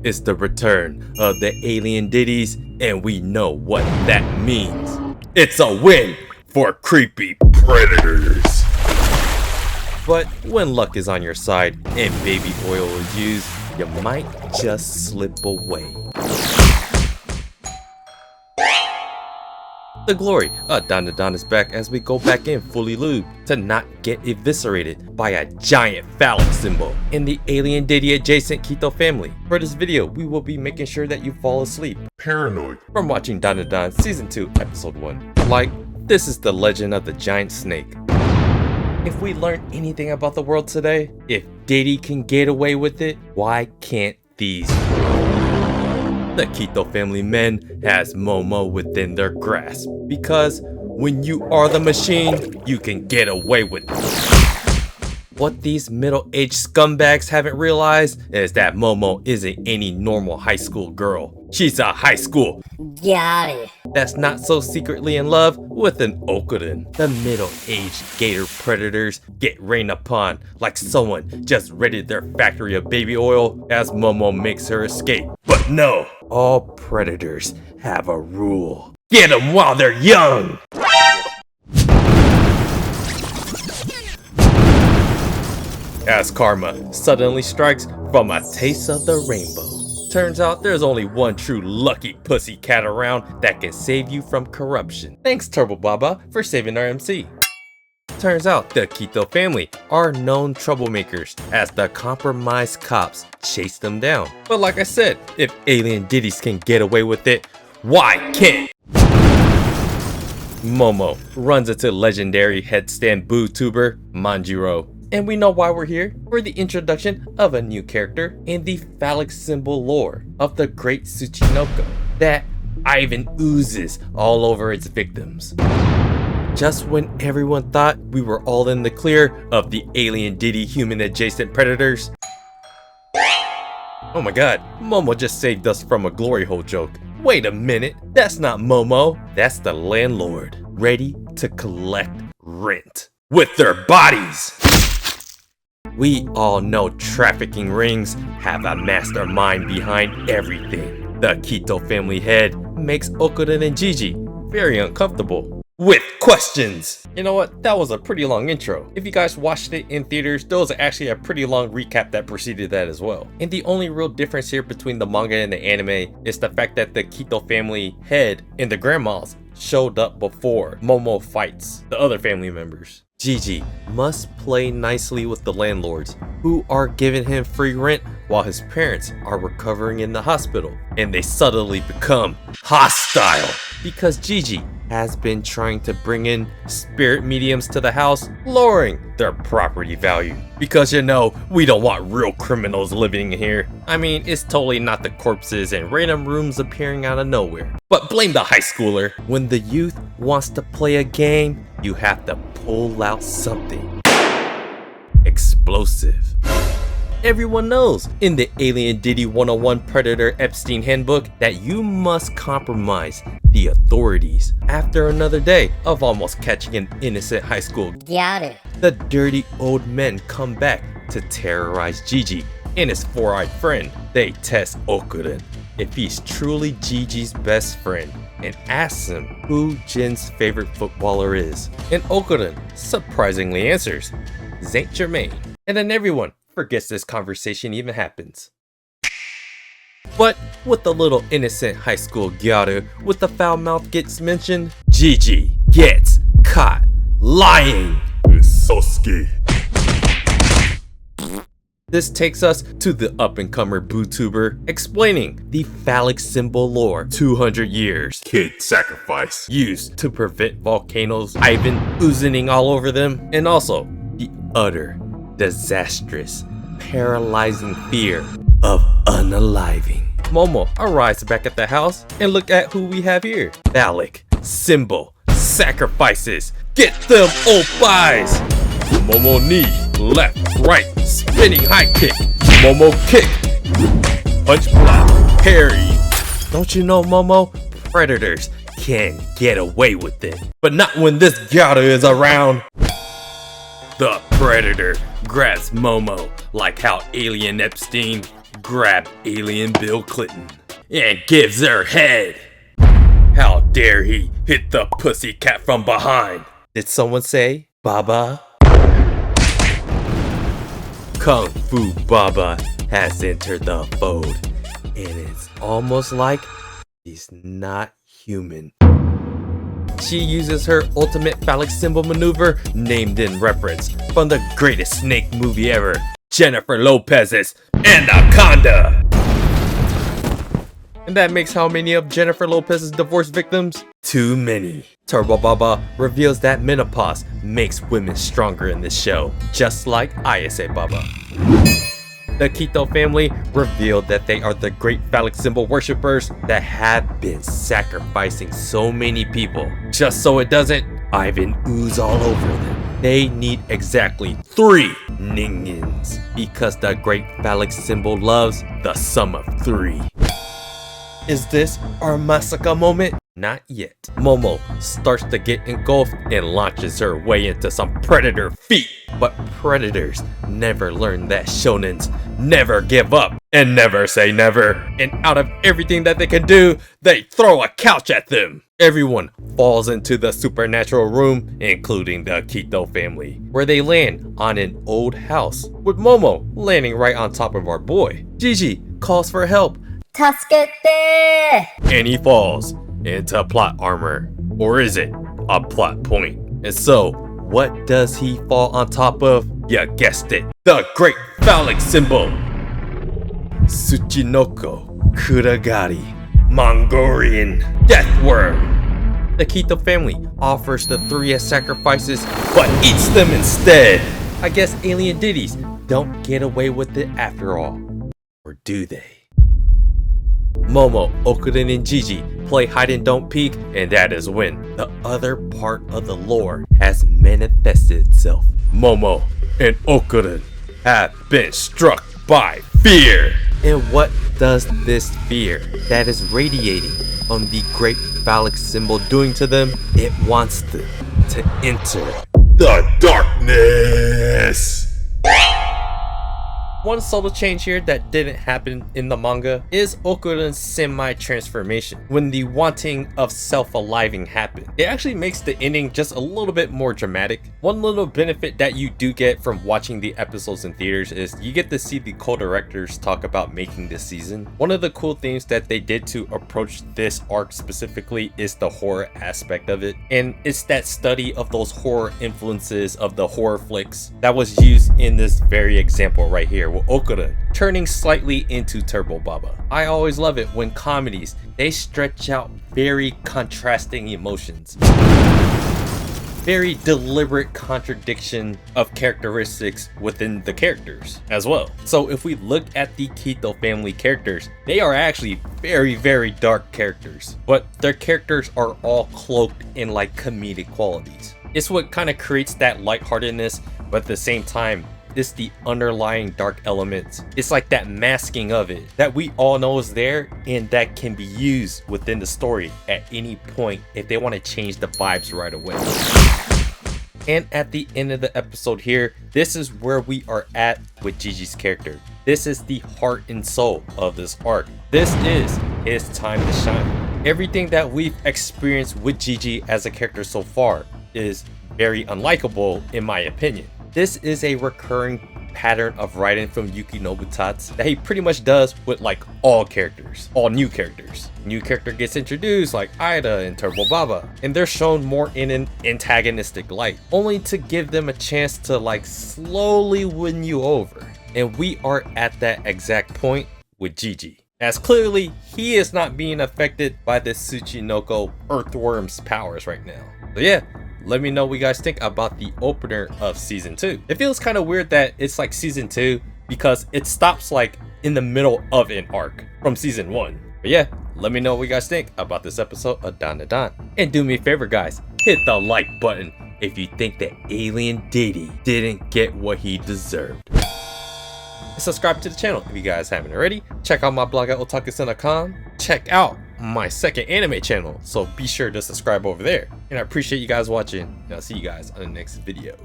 It's the return of the alien ditties, and we know what that means. It's a win for creepy predators. But when luck is on your side and baby oil is used, you might just slip away. The glory of Don is back as we go back in fully lubed to not get eviscerated by a giant phallic symbol in the alien ditty adjacent Keto family. For this video, we will be making sure that you fall asleep paranoid from watching Don Season 2 Episode 1. Like, this is the legend of the giant snake. If we learn anything about the world today, if Diddy can get away with it, why can't these? The Keto family men has Momo within their grasp, because when you are the machine, you can get away with it. What these middle-aged scumbags haven't realized is that Momo isn't any normal high school girl. She's a high school that's not so secretly in love with an Okurin. The middle-aged gator predators get rained upon like someone just raided their factory of baby oil as Momo makes her escape. But no, all predators have a rule. Get them while they're young! As karma suddenly strikes from a taste of the rainbow. Turns out there's only one true lucky pussycat around that can save you from corruption. Thanks Turbo Baba for saving our MC. Turns out the Keto family are known troublemakers as the compromised cops chase them down. But like I said, if alien ditties can get away with it, why can't? Momo runs into legendary headstand bootuber Manjiro. And we know why we're here, for the introduction of a new character in the phallic symbol lore of the great Tsuchinoko that Ivan oozes all over its victims. Just when everyone thought we were all in the clear of the alien ditty human adjacent predators. Oh my god, Momo just saved us from a glory hole joke. Wait a minute, that's not Momo, that's the landlord, ready to collect rent with their bodies. We all know trafficking rings have a mastermind behind everything. The Keto family head makes Okurin and Gigi very uncomfortable with questions. You know what? That was a pretty long intro. If you guys watched it in theaters, there was actually a pretty long recap that preceded that as well. And the only real difference here between the manga and the anime is the fact that the Keto family head and the grandmas showed up before Momo fights the other family members. Gigi must play nicely with the landlords, who are giving him free rent while his parents are recovering in the hospital. And they subtly become hostile because Gigi has been trying to bring in spirit mediums to the house, lowering their property value. Because you know, we don't want real criminals living here. I mean, it's totally not the corpses and random rooms appearing out of nowhere. But blame the high schooler. When the youth wants to play a game, you have to pull out something explosive. Everyone knows in the Alien Ditty 101 Predator Epstein Handbook that you must compromise the authorities after another day of almost catching an innocent high school. The dirty old men come back to terrorize Gigi and his four-eyed friend. They test Okurin if he's truly Gigi's best friend and asks him who Jin's favorite footballer is. And Okurin surprisingly answers, Saint-Germain. And then everyone forgets this conversation even happens. But with the little innocent high school gyaru with the foul mouth gets mentioned, Gigi gets caught lying. Sosuke. This takes us to the up-and-comer bootuber explaining the phallic symbol lore 200 years Kid sacrifice used to prevent volcanoes Ivan oozing all over them, and also the utter disastrous paralyzing fear of unaliving. Momo arrives back at the house and look at who we have here. Phallic symbol sacrifices. Get them opais. Momo knee, left, right, spinning high kick. Momo kick, punch block, parry. Don't you know, Momo? Predators can get away with it. But not when this gyaru is around. The Predator grabs Momo like how Alien Epstein grabbed alien Bill Clinton and gives her head. How dare he hit the pussycat from behind? Did someone say Baba? Kung Fu Baba has entered the fold, and it's almost like she's not human. She uses her ultimate phallic symbol maneuver, named in reference from the greatest snake movie ever, Jennifer Lopez's Anaconda. And that makes how many of Jennifer Lopez's divorce victims? Too many. Turbo Baba reveals that menopause makes women stronger in this show, just like ISA Baba. The Quito family revealed that they are the great phallic symbol worshippers that have been sacrificing so many people. Just so it doesn't Ivan ooze all over them. They need exactly 3 Ningins because the great phallic symbol loves the sum of 3. Is this our Masaka moment? Not yet. Momo starts to get engulfed and launches her way into some predator feet. But predators never learn that shonens never give up and never say never. And out of everything that they can do, they throw a couch at them. Everyone falls into the supernatural room, including the Quito family, where they land on an old house, with Momo landing right on top of our boy. Gigi calls for help, 助けて! and he falls into plot armor. Or is it a plot point? And so, what does he fall on top of? You guessed it, the great phallic symbol! Tsuchinoko Kuragari, Mongolian Deathworm. The Quito family offers the 3 as sacrifices, but eats them instead. I guess alien ditties don't get away with it after all. Or do they? Momo, Okurin, and Gigi play hide and don't peek, and that is when the other part of the lore has manifested itself. Momo and Okurin have been struck by fear. And what does this fear that is radiating from the great phallic symbol doing to them? It wants them to enter The darkness. One subtle change here that didn't happen in the manga is Okurin's semi-transformation. When the wanting of self-aliving happened, it actually makes the ending just a little bit more dramatic. One little benefit that you do get from watching the episodes in theaters is you get to see the co-directors talk about making this season. One of the cool things that they did to approach this arc specifically is the horror aspect of it. And it's that study of those horror influences of the horror flicks that was used in this very example right here, with Okurin turning slightly into Turbo Baba. I always love it when comedies, they stretch out very contrasting emotions. Very deliberate contradiction of characteristics within the characters as well. So if we look at the Quito family characters, they are actually very dark characters, but their characters are all cloaked in like comedic qualities. It's what kind of creates that lightheartedness, but at the same time, it's the underlying dark elements. It's like that masking of it that we all know is there and that can be used within the story at any point if they want to change the vibes right away. And at the end of the episode here, this is where we are at with Gigi's character. This is the heart and soul of this arc. This is his time to shine. Everything that we've experienced with Gigi as a character so far is very unlikable in my opinion. This is a recurring pattern of writing from Yuki Nobutatsu that he pretty much does with like all characters, all new characters. New character gets introduced like Ida and Turbo Baba, and they're shown more in an antagonistic light, only to give them a chance to like slowly win you over. And we are at that exact point with Gigi, as clearly he is not being affected by the Tsuchinoko Earthworm's powers right now. So yeah, let me know what you guys think about the opener of season 2. It feels kind of weird that it's like season 2 because it stops like in the middle of an arc from season 1. But yeah, let me know what you guys think about this episode of Dan Da Dan. And do me a favor guys, hit the like button if you think that Alien Diddy didn't get what he deserved. And subscribe to the channel if you guys haven't already. Check out my blog at otakusen.com. Check out my second anime channel, so be sure to subscribe over there. And I appreciate you guys watching, and I'll see you guys on the next video.